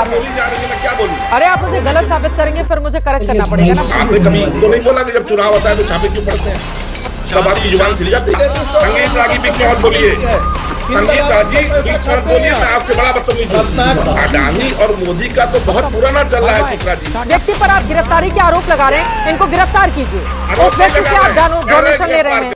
बोली जा रही है, मैं क्या बोलूं? अरे आप मुझे गलत साबित करेंगे फिर मुझे करेक्ट करना पड़ेगा ना। आपने कभी तो नहीं बोला कि जब चुनाव होता है तो छापे क्यों पड़ते हैं? तब आपकी जुबान सिल जाती है। संगीत रागी भी क्यों बोलिए, संगीत राजी क्यों बोलिए, मैं आपसे बड़ा बदतमीज हूं। अडानी और मोदी का तो बहुत पुराना चल रहा है चित्रा जी। व्यक्ति पर आप गिरफ्तारी के आरोप लगा रहे हैं, इनको गिरफ्तार कीजिए। उस व्यक्ति से आप डोनेशन ले रहे हैं।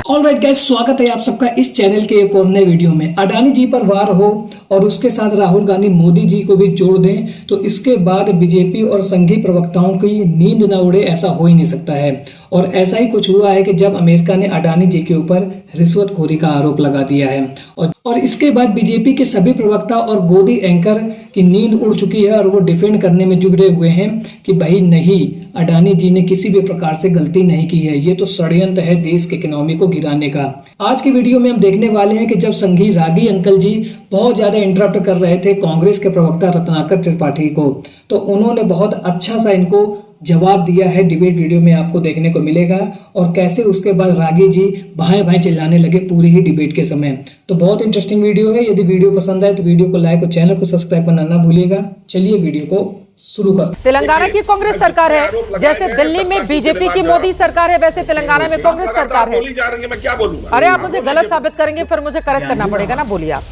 ऑलराइट गाइस, स्वागत है आप सबका इस चैनल के एक और नए वीडियो में। अडानी जी पर वार हो और उसके साथ राहुल गांधी मोदी जी को भी जोड़ दें तो इसके बाद बीजेपी और संघी प्रवक्ताओं की नींद न उड़े, ऐसा हो ही नहीं सकता है। और ऐसा ही कुछ हुआ है कि जब अमेरिका ने अडानी जी के ऊपर रिश्वतखोरी का आरोप लगा दिया है और इसके बाद बीजेपी के सभी प्रवक्ता और गोदी एंकर की नींद उड़ चुकी है और वो डिफेंड करने में जुटे हुए हैं कि भाई नहीं, अडानी जी ने किसी भी प्रकार से गलती नहीं की है, ये तो षड्यंत्र है देश के इकोनॉमी को गिराने का। आज की वीडियो में हम देखने वाले हैं कि जब संघी रागी अंकल जी बहुत ज्यादा इंटरप्ट कर रहे थे कांग्रेस के प्रवक्ता रत्नाकर त्रिपाठी को, तो उन्होंने बहुत अच्छा सा इनको जवाब दिया है। डिबेट वीडियो में आपको देखने को मिलेगा और कैसे उसके बाद रागी जी भाएं भाएं चिल्लाने लगे पूरी ही डिबेट के समय। तो बहुत इंटरेस्टिंग वीडियो है। यदि वीडियो पसंद आए तो वीडियो को लाइक और चैनल को सब्सक्राइब करना ना भूलिएगा। चलिए वीडियो को शुरू कर। तेलंगाना की कांग्रेस सरकार है, जैसे दिल्ली में बीजेपी की मोदी सरकार है, वैसे तेलंगाना में कांग्रेस सरकार है। बोली जा रही है, मैं क्या बोलूंगा? अरे आप मुझे गलत साबित करेंगे फिर मुझे करेक्ट करना पड़ेगा ना। बोलिए आप।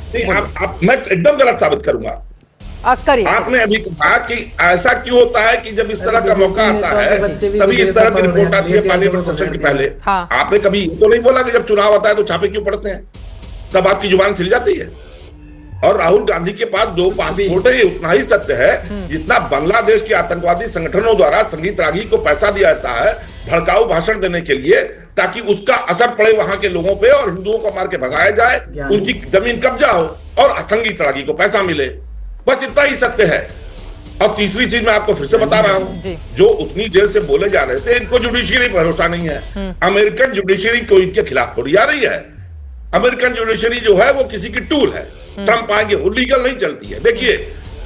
मैं एकदम गलत साबित करूंगा। करिए। आपने अभी कहा कि ऐसा क्यों होता है कि जब इस तरह का मौका आता है तभी इस तरह की रिपोर्ट आती है पार्लियामेंट सेशन के पहले। हाँ। आपने कभी तो नहीं बोला कि जब चुनाव आता है तो छापे क्यों पड़ते हैं? तब आपकी जुबान सिल जाती है। और राहुल गांधी के पास जो पासपोर्ट है ये उतना ही सत्य है जितना बांग्लादेश के आतंकवादी संगठनों द्वारा संगीत रागी को पैसा दिया जाता है भड़काऊ भाषण देने के लिए, ताकि उसका असर पड़े वहां के लोगों पे और हिंदुओं को मार के भगाया जाए, उनकी जमीन कब्जा हो और संगीत रागी को पैसा मिले। बस इतना ही सत्य है। और तीसरी चीज मैं आपको फिर से बता रहा हूं, जो उतनी देर से बोले जा रहे थे इनको जुडिशियरी पर भरोसा नहीं है। अमेरिकन जुडिशियरी को इनके खिलाफ थोड़ी आ रही है। अमेरिकन जुडिशियरी जो है वो किसी की टूल है। ट्रंप आएंगे, वो लीगल नहीं चलती है। देखिए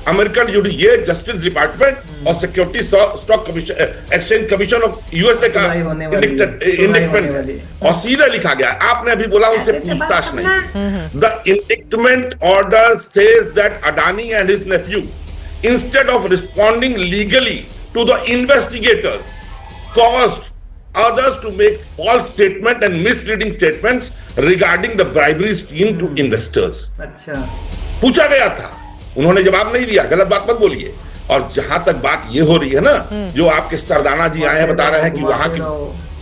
अमेरिकन ये जस्टिस डिपार्टमेंट और security stock commission exchange commission of USA का इंडिक्टमेंट और सीधे लिखा गया। आपने अभी बोला उनसे पूछताछ नहीं। The indictment order says that Adani and his nephew instead of responding legally to the investigators caused others to make false statement and misleading statements regarding the bribery scheme to investors। अच्छा, पूछा गया था, उन्होंने जवाब नहीं दिया। गलत बात मत बोलिए। और जहां तक बात ये हो रही है ना, जो आपके सरदाना जी आए हैं बता रहे हैं कि वहां की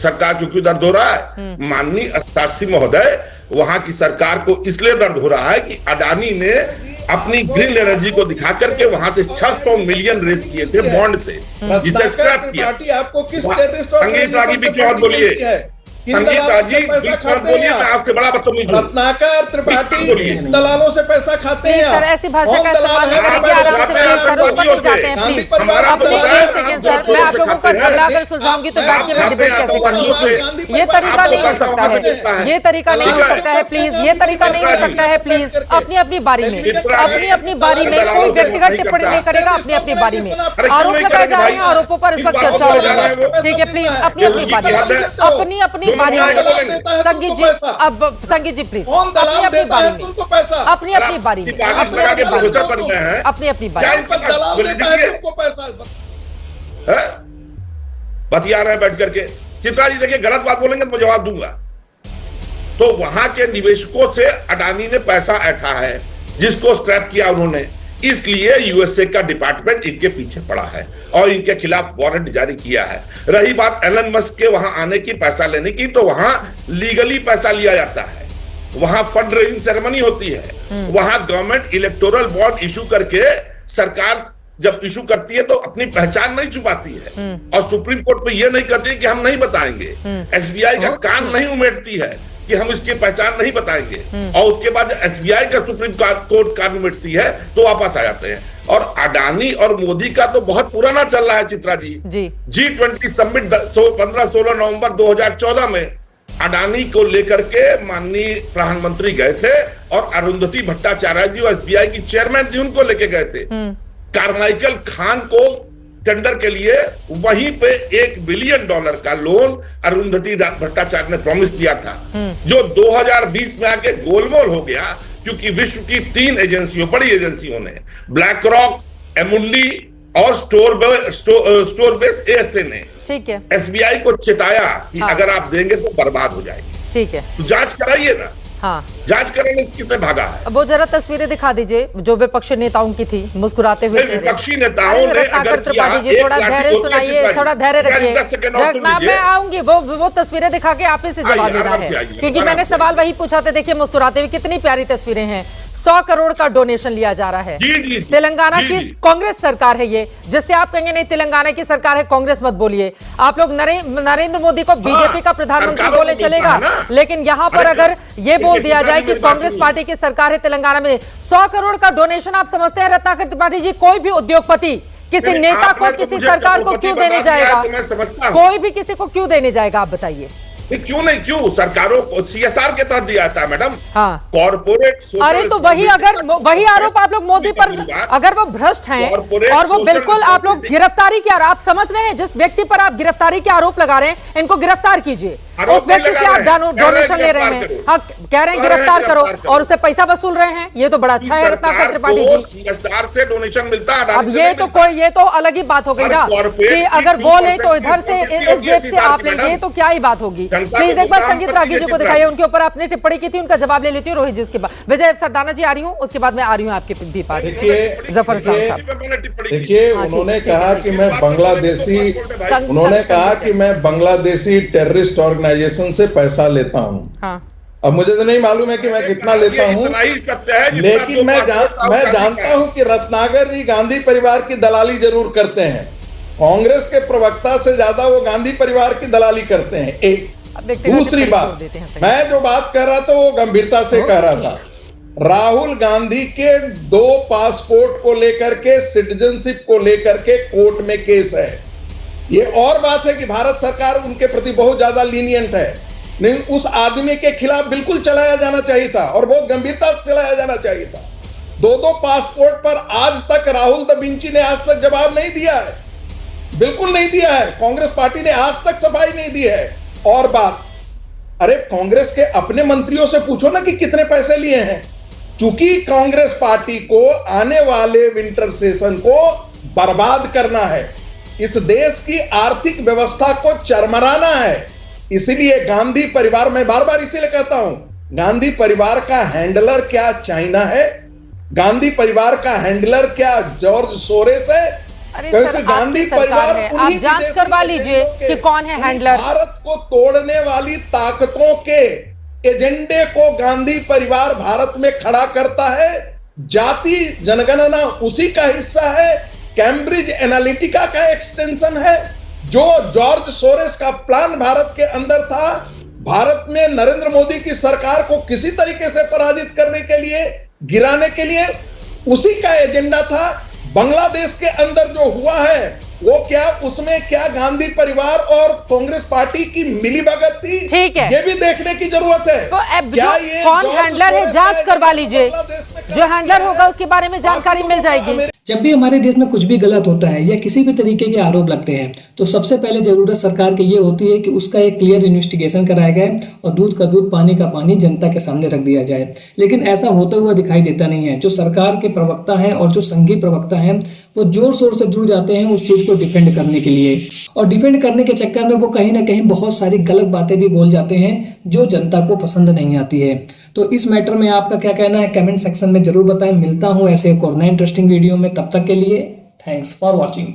सरकार क्यों दर्द हो रहा है, माननीय अस्तासी महोदय, वहां की सरकार को इसलिए दर्द हो रहा है कि अडानी ने अपनी ग्रीन एनर्जी को दिखा करके वहां से 600 मिलियन रेज किए थे बॉन्ड से, जिसे स्क्रैप किया। आपको किस संगीत रागी भी क्यों बोलिए, संगीत राजी बोलिए, मैं आपसे बड़ा बदतमीज हूं। रत्नाकर त्रिपाठी किस दलालों से पैसा खाते हैं? सर ऐसी भाषा का इस्तेमाल नहीं करेंगे। आराम से प्लीज सर, ऊपर नहीं जाते हैं प्लीज। अपने एक सेकंड सर, मैं आप लोगों का झगड़ा अगर सुलझाऊंगी तो बैठ के मैं डिबेट कैसे करूंगी? ये तरीका नहीं हो सकता है, ये तरीका नहीं हो सकता है प्लीज, ये तरीका नहीं हो सकता है प्लीज। अपनी अपनी बारी में, अपनी अपनी बारी में कोई व्यक्तिगत टिप्पणी नहीं करेगा। अपनी अपनी बारी में आरोप लगाए जा रहे हैं, आरोपों पर इस वक्त चर्चा हो रही है। ठीक है प्लीज, अपनी अपनी बारी में, अपनी अपनी बारी में। संगीत जी, अब संगीत जी प्लीज अपनी अपनी बारी में, अपनी अपनी बारी में, अपनी अपनी बारी बतिया रहे हैं बैठ करके। चित्रा जी देखिए, गलत बात बोलेंगे तो मैं जवाब दूंगा। तो वहां के निवेशकों से अडानी ने पैसा ऐठा है जिसको स्क्रैप किया उन्होंने, इसलिए यूएसए का डिपार्टमेंट इनके पीछे पड़ा है और इनके खिलाफ वारंट जारी किया है। रही बात एलन मस्क के वहां आने की, पैसा लेने की, तो वहां लीगली पैसा लिया जाता है, वहां फंड रेजिंग सेरेमनी होती है, वहां गवर्नमेंट इलेक्टोरल बॉन्ड इशू करके सरकार जब इशू करती है तो अपनी पहचान नहीं छुपाती है और सुप्रीम कोर्ट पे यह नहीं करती है कि हम नहीं बताएंगे। एसबीआई का कान नहीं उमेटती है कि हम इसकी पहचान नहीं बताएंगे, और उसके बाद एसबीआई का सुप्रीम कोर्ट कान उमेटती है तो वापस आ जाते हैं। और अडानी और मोदी का तो बहुत पुराना चल रहा है चित्रा जी। G20 समिट 15-16 नवंबर 2014 में अडानी को लेकर के माननीय प्रधानमंत्री गए थे और अरुंधति भट्टाचार्य जी एसबीआई की चेयरमैन थी, उनको लेके गए थे। कार्माइकल खान को टेंडर के लिए वहीं पे $1 बिलियन का लोन अरुंधति भट्टाचार्य ने प्रॉमिस किया था, जो 2020 में आके गोलमोल हो गया क्योंकि विश्व की 3 एजेंसियों, बड़ी एजेंसियों ने, ब्लैक रॉक, एमुंडी और स्टोर बेस एएसए ने, ठीक है, एसबीआई को चेताया कि अगर आप देंगे तो बर्बाद हो जाएगी। ठीक है, तो जांच कराइए ना। हाँ, जांच कराने से किसने भागा है? वो जरा तस्वीरें दिखा दीजिए जो विपक्षी नेताओं की थी, मुस्कुराते हुए चेहरे। विपक्षी नेताओं ने अगर त्रिपाठी जी थोड़ा धैर्य सुनाइए, थोड़ा धैर्य रखिए। मैं आऊंगी, वो तस्वीरें दिखा के आप ही से जवाब देना है, क्योंकि मैंने सवाल वही पूछा था। देखिए मुस्कुराते हुए, कितनी प्यारी तस्वीरें हैं। 100 करोड़ का डोनेशन लिया जा रहा है। तेलंगाना की कांग्रेस सरकार है ये, जिससे आप कहेंगे नहीं तेलंगाना की सरकार है, कांग्रेस मत बोलिए। आप लोग नरेंद्र मोदी को बीजेपी का प्रधानमंत्री बोले चलेगा, लेकिन यहां पर अगर ये बोल दिया जाए कि कांग्रेस पार्टी की सरकार है तेलंगाना में, 100 करोड़ का डोनेशन आप समझते हैं रत्नाकर त्रिपाठी जी, कोई भी उद्योगपति किसी नेता को, किसी सरकार को क्यों देने जाएगा? कोई भी किसी को क्यों देने जाएगा, आप बताइए। क्यों नहीं, क्यों? सरकारों को सीएसआर के तहत दिया था मैडम। हाँ, कॉर्पोरेट। अरे तो वही आरोप आप लोग मोदी पर, अगर वो भ्रष्ट हैं और वो बिल्कुल, आप लोग गिरफ्तारी क्या, आप समझ रहे हैं जिस व्यक्ति पर आप गिरफ्तारी के आरोप लगा रहे हैं, इनको गिरफ्तार कीजिए। उस व्यक्ति से आप डोनेशन ले रहे हैं, हाँ, कह रहे हैं गिरफ्तार करो और उससे पैसा वसूल रहे हैं, ये तो बड़ा अच्छा है रत्नाकर त्रिपाठी जी। सीएसआर से डोनेशन मिलता है। अब ये तो अलग ही बात हो गई ना, कि अगर वो ले तो इधर से, इस जेब से आप लेंगे तो क्या ही बात होगी। प्लीज एक बार संगीत रागी जी को दिखाइए, उनके ऊपर आपने टिप्पणी की थी, उनका जवाब ले लेती हूँ रोहित जी। उसके बाद विजय सरदाना जी आ रही हूँ, उसके बाद मैं आ रही हूँ आपके भी पास। जफर साहब देखिए, उन्होंने कहा कि मैं बांग्लादेशी टेररिस्ट ऑर्गेनाइजेशन से पैसा लेता हूँ। हाँ। अब मुझे तो नहीं मालूम है कि मैं कितना लेता हूँ, लेकिन मैं जानता हूँ कि रत्नाकर जी गांधी परिवार की दलाली जरूर करते हैं। कांग्रेस के प्रवक्ता से ज्यादा वो गांधी परिवार की दलाली करते हैं। एक दूसरी बात, मैं जो बात कर रहा था वो गंभीरता से कह रहा था। राहुल गांधी के 2 पासपोर्ट को लेकर के, सिटीजनशिप को लेकर के कोर्ट में केस है। ये और बात है कि भारत सरकार उनके प्रति बहुत ज्यादा लीनियंट है, नहीं, उस आदमी के खिलाफ बिल्कुल चलाया जाना चाहिए था और बहुत गंभीरता से चलाया जाना चाहिए था। 2 पासपोर्ट पर आज तक राहुल द बिंची ने आज तक जवाब नहीं दिया है, बिल्कुल नहीं दिया है। कांग्रेस पार्टी ने आज तक सफाई नहीं दी है। और बात, अरे कांग्रेस के अपने मंत्रियों से पूछो ना कि कितने पैसे लिए हैं। चूंकि कांग्रेस पार्टी को आने वाले विंटर सेशन को बर्बाद करना है, इस देश की आर्थिक व्यवस्था को चरमराना है, इसलिए गांधी परिवार, मैं बार बार इसीलिए कहता हूं, गांधी परिवार का हैंडलर क्या चाइना है? गांधी परिवार का हैंडलर क्या जॉर्ज सोरेस है? क्योंकि गांधी परिवार आप जांच करवा लीजिए कि कौन है हैंडलर। भारत को तोड़ने वाली ताकतों के एजेंडे को गांधी परिवार भारत में खड़ा करता है। जाति जनगणना उसी का हिस्सा है, कैम्ब्रिज एनालिटिका का एक्सटेंशन है। जो जॉर्ज सोरेस का प्लान भारत के अंदर था, भारत में नरेंद्र मोदी की सरकार को किसी तरीके से पराजित करने के लिए, गिराने के लिए, उसी का एजेंडा था। बांग्लादेश के अंदर जो हुआ है वो क्या, उसमें क्या गांधी परिवार और कांग्रेस पार्टी की मिलीभगत थी? ठीक है, ये भी देखने की जरूरत है। तो क्या ये कौन हैंडलर है, जांच करवा लीजिए, जो हैंडलर होगा उसके बारे में जानकारी मिल जाएगी। जब भी हमारे देश में कुछ भी गलत होता है या किसी भी तरीके के आरोप लगते हैं, तो सबसे पहले जरूरत सरकार की ये होती है कि उसका एक क्लियर इन्वेस्टिगेशन कराया जाए और दूध का दूध पानी का पानी जनता के सामने रख दिया जाए। लेकिन ऐसा होता हुआ दिखाई देता नहीं है। जो सरकार के प्रवक्ता हैं और जो संघीय प्रवक्ता हैं, वो जोर शोर से जुड़ जाते हैं उस चीज को डिफेंड करने के लिए, और डिफेंड करने के चक्कर में वो कहीं ना कहीं बहुत सारी गलत बातें भी बोल जाते हैं जो जनता को पसंद नहीं आती है। तो इस मैटर में आपका क्या कहना है, कमेंट सेक्शन में जरूर बताएं। मिलता हूं ऐसे एक और नए इंटरेस्टिंग वीडियो में, तब तक के लिए थैंक्स फॉर वॉचिंग।